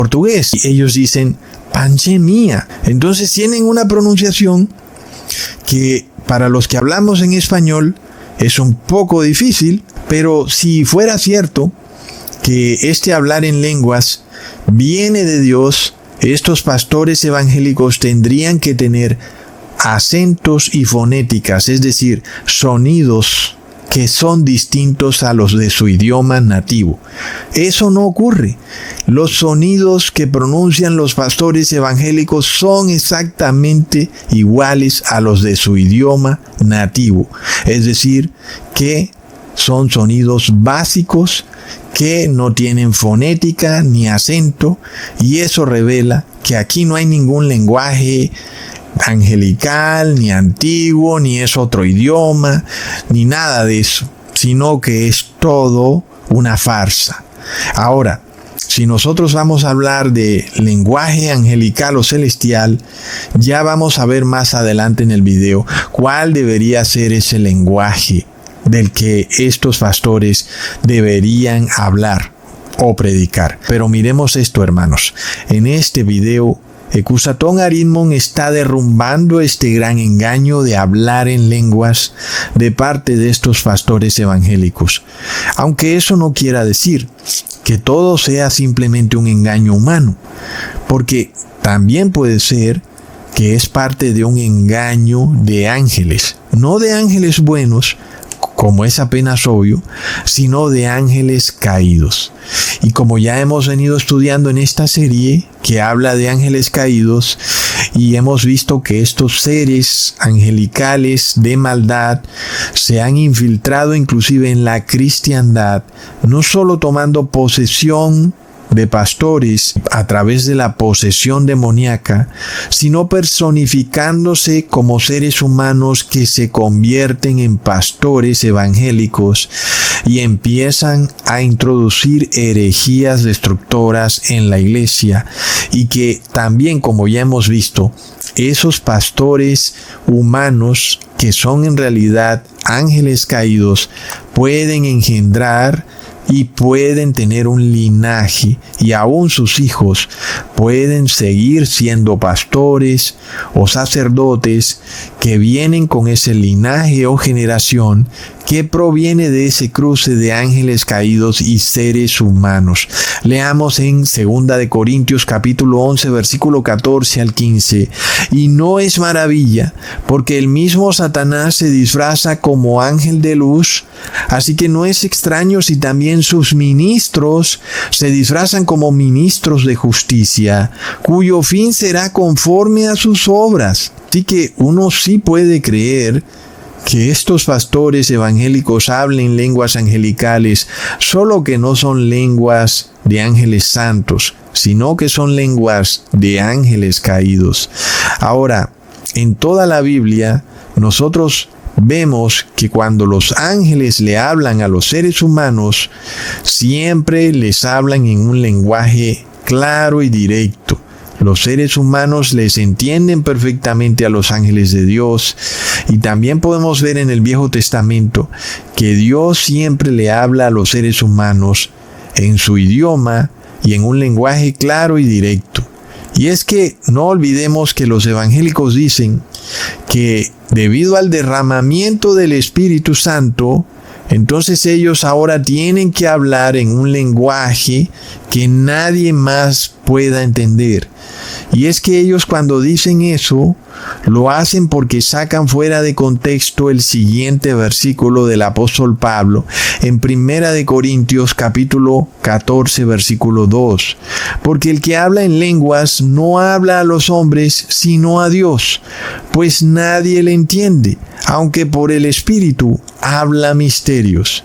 portugués. Y ellos dicen pandemia. Entonces tienen una pronunciación que para los que hablamos en español es un poco difícil, pero si fuera cierto que este hablar en lenguas viene de Dios, estos pastores evangélicos tendrían que tener acentos y fonéticas, es decir, sonidos que son distintos a los de su idioma nativo. Eso no ocurre. Los sonidos que pronuncian los pastores evangélicos son exactamente iguales a los de su idioma nativo. Es decir, que son sonidos básicos que no tienen fonética ni acento, y eso revela que aquí no hay ningún lenguaje angelical, ni antiguo, ni es otro idioma, ni nada de eso, sino que es todo una farsa. Ahora, si nosotros vamos a hablar de lenguaje angelical o celestial, ya vamos a ver más adelante en el video cuál debería ser ese lenguaje del que estos pastores deberían hablar o predicar. Pero miremos esto, hermanos. En este video, Ecusatón Arismon está derrumbando este gran engaño de hablar en lenguas de parte de estos pastores evangélicos. Aunque eso no quiera decir que todo sea simplemente un engaño humano, porque también puede ser que es parte de un engaño de ángeles, no de ángeles buenos, como es apenas obvio, sino de ángeles caídos. Y como ya hemos venido estudiando en esta serie que habla de ángeles caídos, y hemos visto que estos seres angelicales de maldad se han infiltrado inclusive en la cristiandad, no solo tomando posesión de pastores a través de la posesión demoníaca, sino personificándose como seres humanos que se convierten en pastores evangélicos y empiezan a introducir herejías destructoras en la iglesia, y que también, como ya hemos visto, esos pastores humanos que son en realidad ángeles caídos pueden engendrar y pueden tener un linaje, y aún sus hijos pueden seguir siendo pastores o sacerdotes que vienen con ese linaje o generación que proviene de ese cruce de ángeles caídos y seres humanos. Leamos en 2 de Corintios capítulo 11 versículo 14 al 15. Y no es maravilla, porque el mismo Satanás se disfraza como ángel de luz, así que no es extraño si también sus ministros se disfrazan como ministros de justicia, cuyo fin será conforme a sus obras. Así que uno sí puede creer que estos pastores evangélicos hablen lenguas angelicales, solo que no son lenguas de ángeles santos, sino que son lenguas de ángeles caídos. Ahora, en toda la Biblia, nosotros vemos que cuando los ángeles le hablan a los seres humanos, siempre les hablan en un lenguaje claro y directo. Los seres humanos les entienden perfectamente a los ángeles de Dios, y también podemos ver en el Viejo Testamento que Dios siempre le habla a los seres humanos en su idioma y en un lenguaje claro y directo. Y es que no olvidemos que los evangélicos dicen que debido al derramamiento del Espíritu Santo, entonces ellos ahora tienen que hablar en un lenguaje que nadie más pueda entender. Y es que ellos, cuando dicen eso, lo hacen porque sacan fuera de contexto el siguiente versículo del apóstol Pablo en 1 de Corintios capítulo 14 versículo 2. Porque el que habla en lenguas no habla a los hombres sino a Dios, pues nadie le entiende, aunque por el Espíritu habla misterios.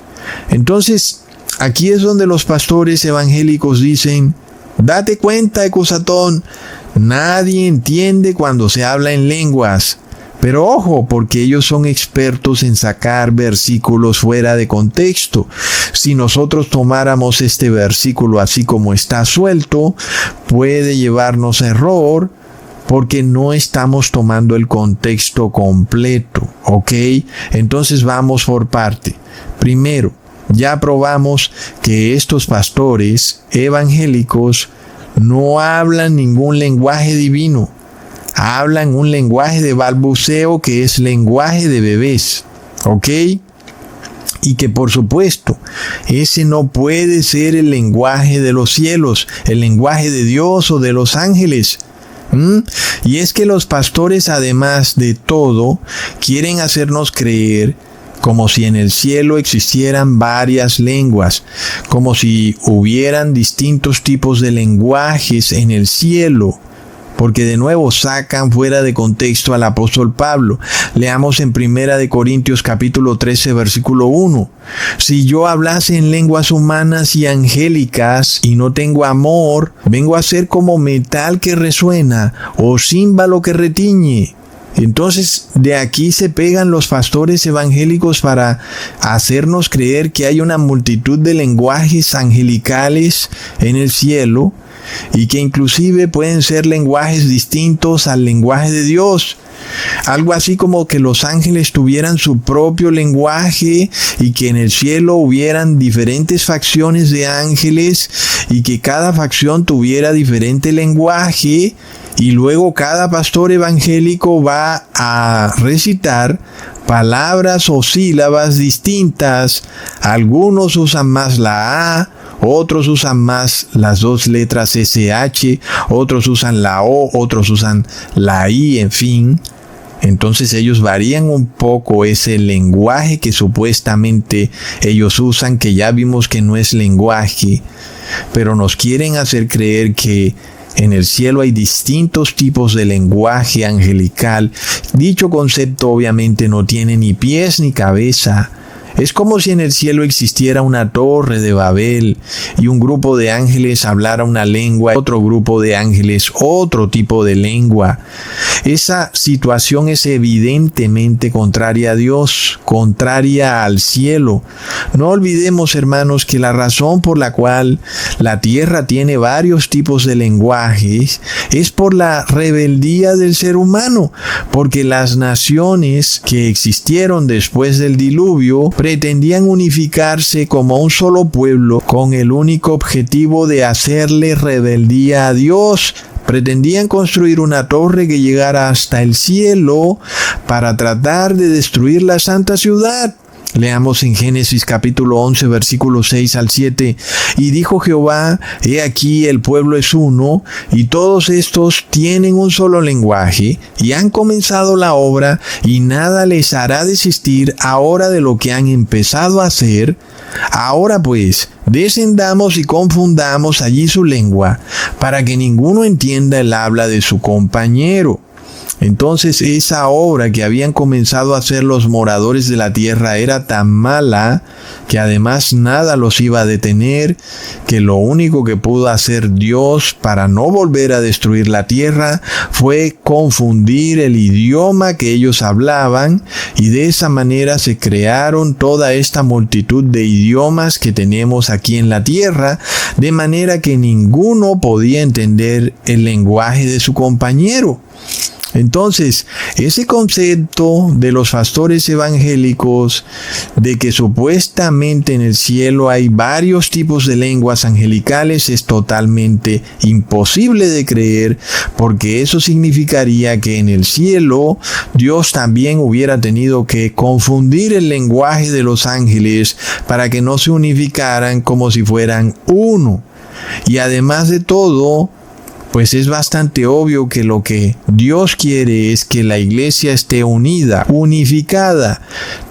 Entonces, aquí es donde los pastores evangélicos dicen: date cuenta, Ecusatón, nadie entiende cuando se habla en lenguas. Pero ojo, porque ellos son expertos en sacar versículos fuera de contexto. Si nosotros tomáramos este versículo así como está suelto, puede llevarnos a error, porque no estamos tomando el contexto completo, ¿ok? Entonces vamos por parte. Primero, ya probamos que estos pastores evangélicos no hablan ningún lenguaje divino. Hablan un lenguaje de balbuceo que es lenguaje de bebés. ¿Ok? Y que por supuesto, ese no puede ser el lenguaje de los cielos, el lenguaje de Dios o de los ángeles. Y es que los pastores, además de todo, quieren hacernos creer como si en el cielo existieran varias lenguas, como si hubieran distintos tipos de lenguajes en el cielo. Porque de nuevo sacan fuera de contexto al apóstol Pablo. Leamos en 1 Corintios capítulo 13 versículo 1. Si yo hablase en lenguas humanas y angélicas y no tengo amor, vengo a ser como metal que resuena o címbalo que retiñe. Entonces de aquí se pegan los pastores evangélicos para hacernos creer que hay una multitud de lenguajes angelicales en el cielo, y que inclusive pueden ser lenguajes distintos al lenguaje de Dios. Algo así como que los ángeles tuvieran su propio lenguaje y que en el cielo hubieran diferentes facciones de ángeles y que cada facción tuviera diferente lenguaje, y luego cada pastor evangélico va a recitar palabras o sílabas distintas. Algunos usan más la A, otros usan más las dos letras SH, otros usan la O, otros usan la I, en fin. Entonces ellos varían un poco ese lenguaje que supuestamente ellos usan, que ya vimos que no es lenguaje, pero nos quieren hacer creer que en el cielo hay distintos tipos de lenguaje angelical. Dicho concepto obviamente no tiene ni pies ni cabeza. Es como si en el cielo existiera una torre de Babel y un grupo de ángeles hablara una lengua, otro grupo de ángeles otro tipo de lengua. Esa situación es evidentemente contraria a Dios, contraria al cielo. No olvidemos, hermanos, que la razón por la cual la tierra tiene varios tipos de lenguajes es por la rebeldía del ser humano, porque las naciones que existieron después del diluvio pretendían unificarse como un solo pueblo con el único objetivo de hacerle rebeldía a Dios. Pretendían construir una torre que llegara hasta el cielo para tratar de destruir la santa ciudad. Leamos en Génesis capítulo 11, versículos 6 al 7. Y dijo Jehová, he aquí el pueblo es uno, y todos estos tienen un solo lenguaje, y han comenzado la obra, y nada les hará desistir ahora de lo que han empezado a hacer. Ahora pues, descendamos y confundamos allí su lengua, para que ninguno entienda el habla de su compañero. Entonces esa obra que habían comenzado a hacer los moradores de la tierra era tan mala que además nada los iba a detener, que lo único que pudo hacer Dios para no volver a destruir la tierra fue confundir el idioma que ellos hablaban, y de esa manera se crearon toda esta multitud de idiomas que tenemos aquí en la tierra, de manera que ninguno podía entender el lenguaje de su compañero. Entonces, ese concepto de los pastores evangélicos de que supuestamente en el cielo hay varios tipos de lenguas angelicales es totalmente imposible de creer, porque eso significaría que en el cielo Dios también hubiera tenido que confundir el lenguaje de los ángeles para que no se unificaran como si fueran uno. Y además de todo, pues es bastante obvio que lo que Dios quiere es que la iglesia esté unida, unificada.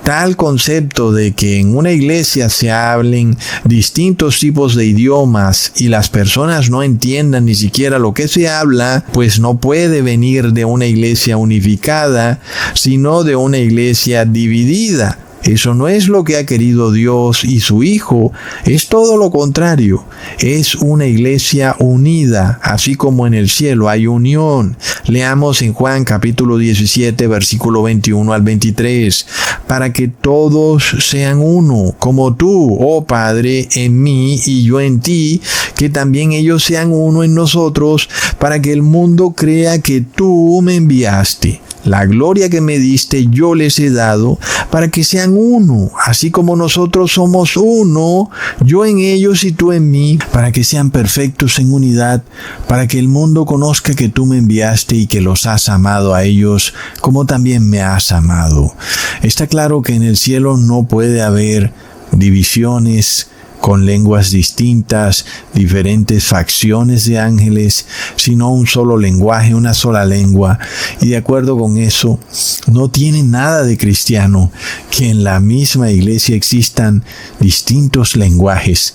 Tal concepto de que en una iglesia se hablen distintos tipos de idiomas y las personas no entiendan ni siquiera lo que se habla, pues no puede venir de una iglesia unificada, sino de una iglesia dividida. Eso no es lo que ha querido Dios y su Hijo, es todo lo contrario. Es una iglesia unida, así como en el cielo hay unión. Leamos en Juan capítulo 17, versículo 21 al 23. Para que todos sean uno, como tú, oh Padre, en mí y yo en ti, que también ellos sean uno en nosotros, para que el mundo crea que tú me enviaste. la gloria que me diste yo les he dado, para que sean uno, así como nosotros somos uno, yo en ellos y tú en mí, para que sean perfectos en unidad, para que el mundo conozca que tú me enviaste y que los has amado a ellos, como también me has amado. Está claro que en el cielo no puede haber divisiones con lenguas distintas, diferentes facciones de ángeles, sino un solo lenguaje, una sola lengua. Y de acuerdo con eso, no tiene nada de cristiano que en la misma iglesia existan distintos lenguajes,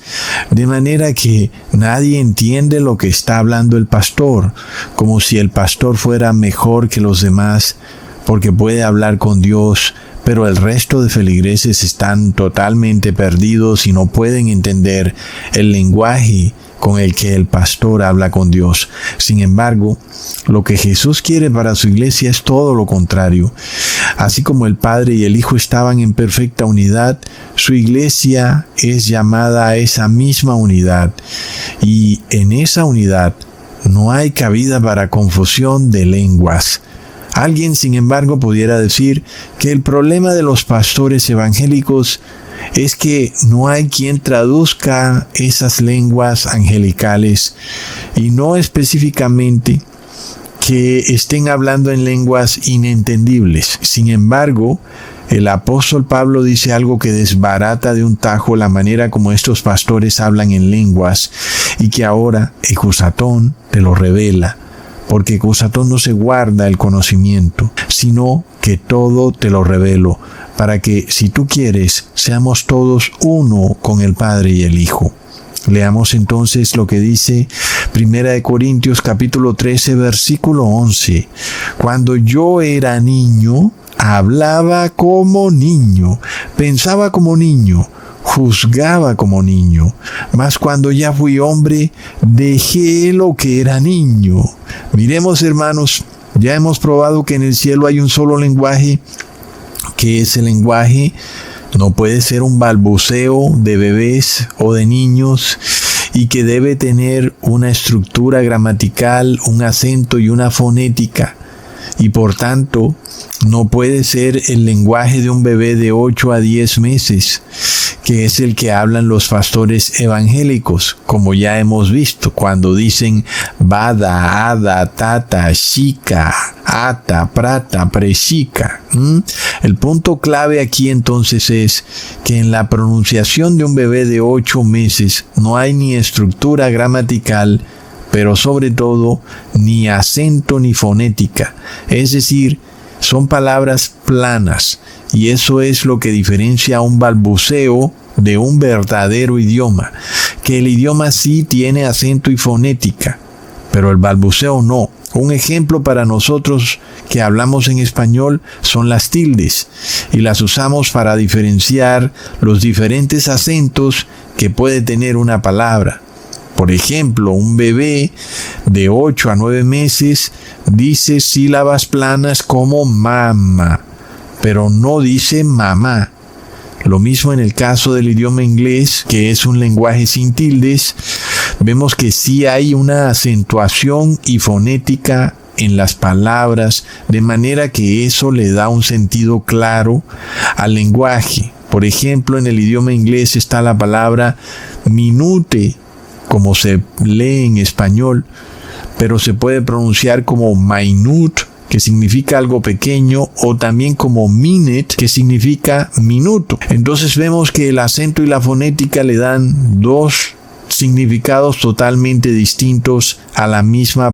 de manera que nadie entiende lo que está hablando el pastor, como si el pastor fuera mejor que los demás, porque puede hablar con Dios, pero el resto de feligreses están totalmente perdidos y no pueden entender el lenguaje con el que el pastor habla con Dios. Sin embargo, lo que Jesús quiere para su iglesia es todo lo contrario. Así como el Padre y el Hijo estaban en perfecta unidad, su iglesia es llamada a esa misma unidad. Y en esa unidad no hay cabida para confusión de lenguas. Alguien, sin embargo, pudiera decir que el problema de los pastores evangélicos es que no hay quien traduzca esas lenguas angelicales, y no específicamente que estén hablando en lenguas inentendibles. Sin embargo, el apóstol Pablo dice algo que desbarata de un tajo la manera como estos pastores hablan en lenguas, y que ahora Ecusatón te lo revela. Porque Ecusatón no se guarda el conocimiento, sino que todo te lo revelo, para que, si tú quieres, seamos todos uno con el Padre y el Hijo. Leamos entonces lo que dice 1 Corintios capítulo 13, versículo 11. Cuando yo era niño, hablaba como niño, pensaba como niño, juzgaba como niño, mas cuando ya fui hombre, dejé lo que era niño. Miremos, hermanos, ya hemos probado que en el cielo hay un solo lenguaje, que ese lenguaje no puede ser un balbuceo de bebés o de niños, y que debe tener una estructura gramatical, un acento y una fonética. Y por tanto, no puede ser el lenguaje de un bebé de 8 a 10 meses, que es el que hablan los pastores evangélicos, como ya hemos visto, cuando dicen bada, ada, tata, shika, ata, prata, preshika. El punto clave aquí entonces es que en la pronunciación de un bebé de 8 meses no hay ni estructura gramatical, pero sobre todo ni acento ni fonética. Es decir, son palabras planas, y eso es lo que diferencia un balbuceo de un verdadero idioma, que el idioma sí tiene acento y fonética, pero el balbuceo no. Un ejemplo para nosotros que hablamos en español son las tildes, y las usamos para diferenciar los diferentes acentos que puede tener una palabra. Por ejemplo, un bebé de 8 a 9 meses dice sílabas planas como mama, pero no dice mamá. Lo mismo en el caso del idioma inglés, que es un lenguaje sin tildes. Vemos que sí hay una acentuación y fonética en las palabras, de manera que eso le da un sentido claro al lenguaje. Por ejemplo, en el idioma inglés está la palabra minute, como se lee en español, pero se puede pronunciar como minute, que significa algo pequeño, o también como minute, que significa minuto. Entonces vemos que el acento y la fonética le dan dos significados totalmente distintos a la misma